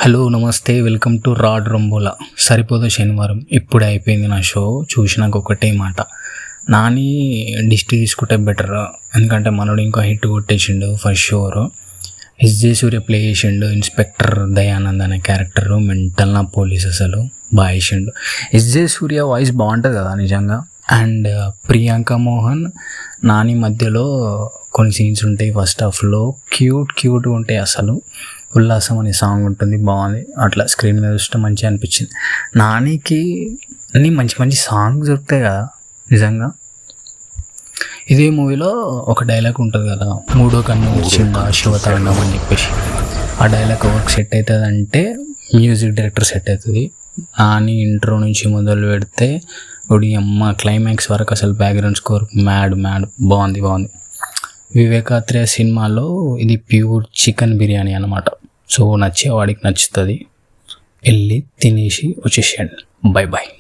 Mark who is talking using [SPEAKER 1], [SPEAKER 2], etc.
[SPEAKER 1] Hello నమస్తే, welcome to rod రంబోలా. సరిపోదు శనివారం ఇప్పుడే అయిపోయింది నా షో. చూసినాక ఒకటే మాట, నాని డిస్ట్రిక్ట్ తీసుకుంటే బెటర్, ఎందుకంటే మనోడు ఇంకా హిట్ కొట్టేసిండు ఫస్ట్ షోరు. ఎస్జే సూర్య ప్లే చేసిండు ఇన్స్పెక్టర్ దయానంద్ అనే క్యారెక్టర్, మెంటల్ నా పోలీస్ అసలు బాగా వేసిండు. ఎస్జే సూర్య వాయిస్ బాగుంటుంది కదా నిజంగా. అండ్ ప్రియాంక మోహన్ నాని మధ్యలో కొన్ని సీన్స్ ఉంటాయి ఫస్ట్ హాఫ్లో, క్యూట్గా ఉంటాయి అసలు. ఉల్లాసం అనే సాంగ్ ఉంటుంది, బాగుంది. అట్లా స్క్రీన్ మీద చూస్తే మంచిగా అనిపించింది. నానికి అన్నీ మంచి మంచి సాంగ్స్ దొరుకుతాయి కదా నిజంగా. ఇదే మూవీలో ఒక డైలాగ్ ఉంటుంది కదా, మూడో కన్ను వచ్చిందా శివతాండం అని చెప్పేసి. ఆ డైలాగ్ వర్క్ సెట్ అవుతుంది అంటే మ్యూజిక్ డైరెక్టర్ సెట్ అవుతుంది. నాని ఇంట్రో నుంచి మొదలు పెడితే ఒడి అమ్మ క్లైమాక్స్ వరకు అసలు బ్యాక్గ్రౌండ్ స్కోర్ మ్యాడ్ బాగుంది. వివేకాత్రేయ సినిమాలో ఇది ప్యూర్ చికెన్ బిర్యానీ అన్నమాట. సో నచ్చే వాడికి నచ్చుతుంది, వెళ్ళి తినేసి వచ్చేసేయండి. బాయ్.